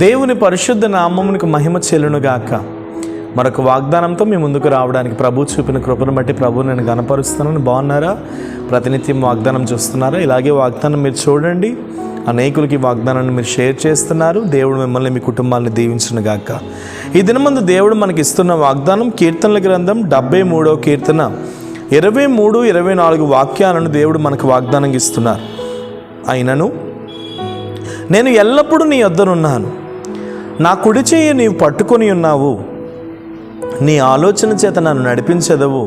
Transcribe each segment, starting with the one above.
దేవుని పరిశుద్ధ నామమునకు మహిమ చెల్లునుగాక. మరొక వాగ్దానంతో మీ ముందుకు రావడానికి ప్రభు చూపిన కృపను బట్టి ప్రభు నేను గణపరుస్తున్నాను. బాగున్నారా? ప్రతినిత్యం వాగ్దానం చూస్తున్నారా? ఇలాగే వాగ్దానం మీరు చూడండి. అనేకులకి వాగ్దానాన్ని మీరు షేర్ చేస్తున్నారు. దేవుడు మిమ్మల్ని మీ కుటుంబాన్ని దీవించునుగాక. ఈ దినమందు దేవుడు మనకి ఇస్తున్న వాగ్దానం కీర్తనల గ్రంథం 73వ కీర్తన 23, 24 వాక్యాలను దేవుడు మనకు వాగ్దానంగా ఇస్తున్నారు. అయినను నేను ఎల్లప్పుడూ నీ యొద్దనున్నాను, నా కుడి చెయ్యి నీవు పట్టుకొని ఉన్నావు, నీ ఆలోచన చేత నన్ను నడిపించదవు,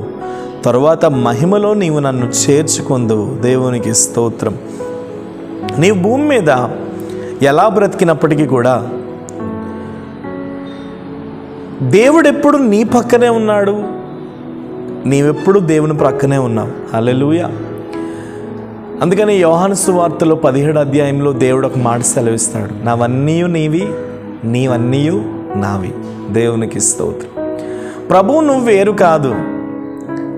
తరువాత మహిమలో నీవు నన్ను చేర్చుకొందువు. దేవునికి స్తోత్రం. నీవు భూమి మీద ఎలా బ్రతికినప్పటికీ కూడా దేవుడెప్పుడు నీ పక్కనే ఉన్నాడు, నీవెప్పుడు దేవుని ప్రక్కనే ఉన్నావు. హల్లెలూయా. అందుకని యోహాను సువార్తలో 17వ అధ్యాయంలో దేవుడు ఒక మాట సెలవిస్తాడు, నావన్నీ నీవి, నీవన్నీ నావి. దేవునికి స్తోత్రం. ప్రభు నువ్వు వేరు కాదు,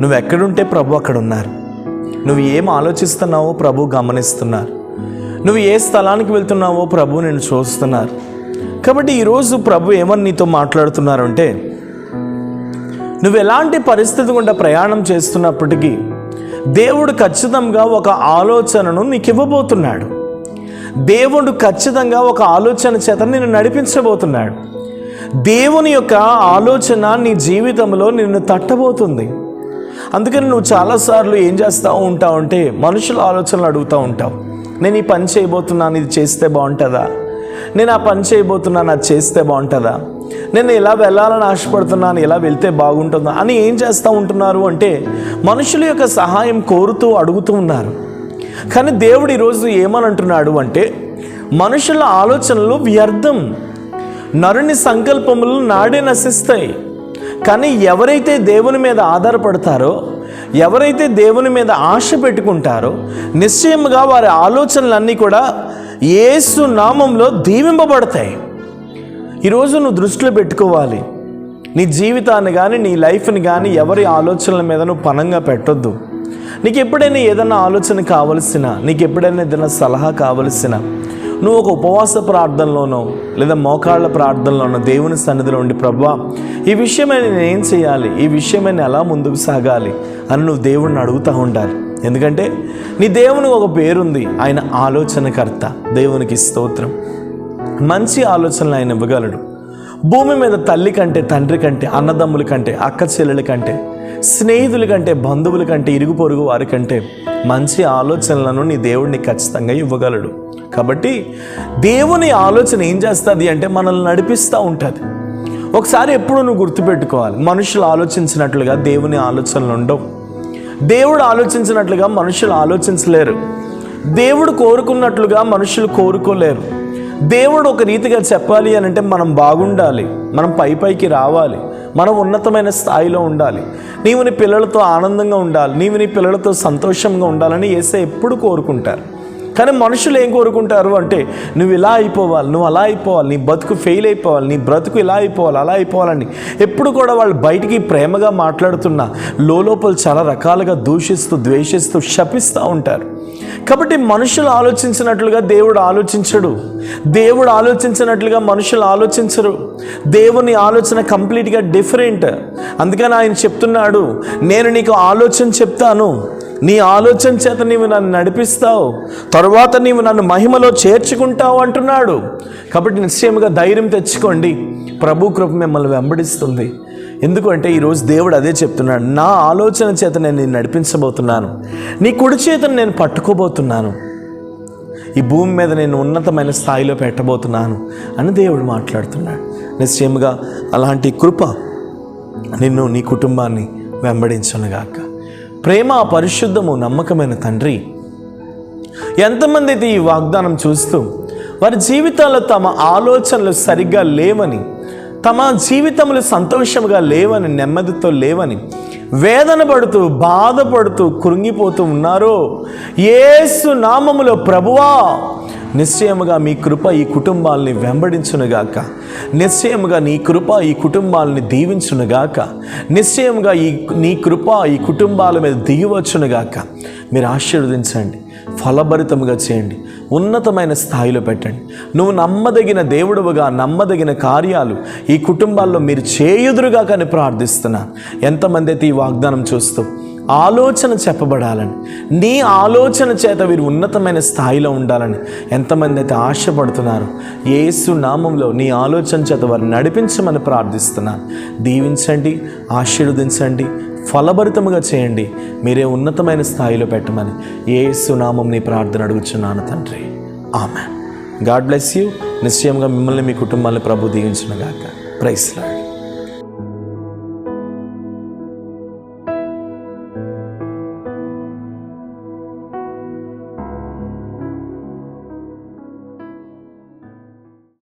నువ్వు ఎక్కడుంటే ప్రభు అక్కడ ఉన్నారు. నువ్వు ఏం ఆలోచిస్తున్నావో ప్రభు గమనిస్తున్నారు. నువ్వు ఏ స్థలానికి వెళ్తున్నావో ప్రభు నేను చూస్తున్నారు. కాబట్టి ఈరోజు ప్రభు ఏమని నీతో మాట్లాడుతున్నారు అంటే, నువ్వు ఎలాంటి పరిస్థితి గుండా ప్రయాణం చేస్తున్నప్పటికీ దేవుడు ఖచ్చితంగా ఒక ఆలోచనను నీకు ఇవ్వబోతున్నాడు. దేవుడు ఖచ్చితంగా ఒక ఆలోచన చేత నిన్ను నడిపించబోతున్నాడు. దేవుని యొక్క ఆలోచన నీ జీవితంలో నిన్ను తట్టబోతుంది. అందుకని నువ్వు చాలాసార్లు ఏం చేస్తూ ఉంటావు అంటే, మనుషుల ఆలోచనలు అడుగుతూ ఉంటావు. నేను ఈ పని చేయబోతున్నాను, ఇది చేస్తే బాగుంటుందా? నేను ఆ పని చేయబోతున్నాను, అది చేస్తే బాగుంటుందా? నేను ఇలా వెళ్ళాలని ఆశపడుతున్నాను, ఇలా వెళ్తే బాగుంటుందా అని ఏం చేస్తూ ఉంటున్నారు అంటే, మనుషుల యొక్క సహాయం కోరుతూ అడుగుతూ ఉన్నారు. కానీ దేవుడు ఈరోజు ఏమని అంటున్నాడు అంటే, మనుషుల ఆలోచనలు వ్యర్థం, నరుని సంకల్పములు నాడే నశిస్తాయి. కానీ ఎవరైతే దేవుని మీద ఆధారపడతారో, ఎవరైతే దేవుని మీద ఆశ పెట్టుకుంటారో, నిశ్చయముగా వారి ఆలోచనలన్నీ కూడా యేసు నామంలో దీవింపబడతాయి. ఈరోజు నువ్వు దృష్టిలో పెట్టుకోవాలి, నీ జీవితాన్ని కానీ నీ లైఫ్ని కానీ ఎవరి ఆలోచనల మీద నువ్వు పనంగా పెట్టొద్దు. నీకు ఎప్పుడైనా ఏదైనా ఆలోచన కావలసిన, నీకు ఎప్పుడైనా ఏదైనా సలహా కావలసిన, నువ్వు ఒక ఉపవాస ప్రార్థనలోనో లేదా మోకాళ్ళ ప్రార్థనలోనో దేవుని సన్నిధిలో ఉండి, ప్రభువా ఈ విషయమై నేను ఏం చేయాలి, ఈ విషయమై నేను ఎలా ముందుకు సాగాలి అని నువ్వు దేవుడిని అడుగుతూ ఉండాలి. ఎందుకంటే నీ దేవునికి ఒక పేరుంది, ఆయన ఆలోచనకర్త. దేవునికి స్తోత్రం. మంచి ఆలోచనలు ఆయన ఇవ్వగలడు. భూమి మీద తల్లి కంటే, తండ్రి కంటే, అన్నదమ్ముల కంటే, అక్క చెల్లెల కంటే, స్నేహితుల కంటే, బంధువుల కంటే, ఇరుగు పొరుగు వారి కంటే మంచి ఆలోచనలను నీ దేవుడిని ఖచ్చితంగా ఇవ్వగలడు. కాబట్టి దేవుని ఆలోచన ఏం చేస్తుంది అంటే మనల్ని నడిపిస్తూ ఉంటుంది. ఒకసారి ఎప్పుడు నువ్వు గుర్తుపెట్టుకోవాలి, మనుషులు ఆలోచించినట్లుగా దేవుని ఆలోచనలు ఉండవు. దేవుడు ఆలోచించినట్లుగా మనుషులు ఆలోచించలేరు. దేవుడు కోరుకున్నట్లుగా మనుషులు కోరుకోలేరు. దేవుడు ఒక రీతిగా చెప్పాలి అని అంటే మనం బాగుండాలి, మనం పైకి రావాలి, మనం ఉన్నతమైన స్థాయిలో ఉండాలి, నీవు నీ పిల్లలతో ఆనందంగా ఉండాలి, నీవు నీ పిల్లలతో సంతోషంగా ఉండాలని యేసయ్య ఎప్పుడు కోరుకుంటారు. కానీ మనుషులు ఏం కోరుకుంటారు అంటే, నువ్వు ఇలా అయిపోవాలి, నువ్వు అలా అయిపోవాలి, నీ బతుకు ఫెయిల్ అయిపోవాలి, నీ బ్రతుకు ఇలా అయిపోవాలి, అలా అయిపోవాలని ఎప్పుడు కూడా వాళ్ళు బయటికి ప్రేమగా మాట్లాడుతున్నా లోపల చాలా రకాలుగా దూషిస్తూ, ద్వేషిస్తూ, శపిస్తూ ఉంటారు. కాబట్టి మనుషులు ఆలోచించినట్లుగా దేవుడు ఆలోచించడు, దేవుడు ఆలోచించినట్లుగా మనుషులు ఆలోచించరు. దేవుని ఆలోచన కంప్లీట్గా డిఫరెంట్. అందుకని ఆయన చెప్తున్నాడు, నేను నీకు ఆలోచన చెప్తాను, నీ ఆలోచన చేత నీవు నన్ను నడిపిస్తావు, తరువాత నీవు నన్ను మహిమలో చేర్చుకుంటావు అంటున్నాడు. కాబట్టి నిశ్చయముగా ధైర్యం తెచ్చుకోండి, ప్రభు కృప మిమ్మల్ని వెంబడిస్తుంది. ఎందుకంటే ఈరోజు దేవుడు అదే చెప్తున్నాడు, నా ఆలోచన చేత నేను నిన్ను నడిపించబోతున్నాను, నీ కుడి చేతను నేను పట్టుకోబోతున్నాను, ఈ భూమి మీద నేను ఉన్నతమైన స్థాయిలో పెట్టబోతున్నాను అని దేవుడు మాట్లాడుతున్నాడు. నిశ్చయముగా అలాంటి కృప నిన్ను, నీ కుటుంబాన్ని వెంబడించునుగాక. ప్రేమ, పరిశుద్ధము, నమ్మకమైన తండ్రి, ఎంతమంది అయితే ఈ వాగ్దానం చూస్తూ వారి జీవితాల్లో తమ ఆలోచనలు సరిగ్గా లేవని, తమ జీవితంలో సంతోషంగా లేవని, నెమ్మదితో లేవని, వేదన పడుతూ, బాధపడుతూ, కృంగిపోతూ ఉన్నారో, యేసు నామములో ప్రభువా నిశ్చయముగా మీ కృప ఈ కుటుంబాలని వెంబడించునుగాక. నిశ్చయముగా నీ కృప ఈ కుటుంబాలని దీవించునుగాక. నిశ్చయముగా నీ కృప ఈ కుటుంబాల మీద దిగివచ్చునుగాక. మీరు ఆశీర్వదించండి, ఫలభరితముగా చేయండి, ఉన్నతమైన స్థాయిలో పెట్టండి. నువ్వు నమ్మదగిన దేవుడుగా, నమ్మదగిన కార్యాలు ఈ కుటుంబాల్లో మీరు చేయుదురుగా కానీ ప్రార్థిస్తున్నాను. ఎంతమంది అయితే ఈ వాగ్దానం చూస్తూ ఆలోచన చెప్పబడాలని, నీ ఆలోచన చేత వీరు ఉన్నతమైన స్థాయిలో ఉండాలని ఎంతమంది అయితే ఆశపడుతున్నారు, యేసు నామంలో నీ ఆలోచన చేత వారిని నడిపించమని ప్రార్థిస్తున్నాను. దీవించండి, ఆశీర్వదించండి, ఫలభరితముగా చేయండి, మీరే ఉన్నతమైన స్థాయిలో పెట్టమని యేసు నామం నీ ప్రార్థన అడుగుచున్నాను తండ్రి. ఆమేన్. God bless you. నిశ్చయంగా మిమ్మల్ని మీ కుటుంబాన్ని ప్రభు దీవించునుగాక. Praise lord.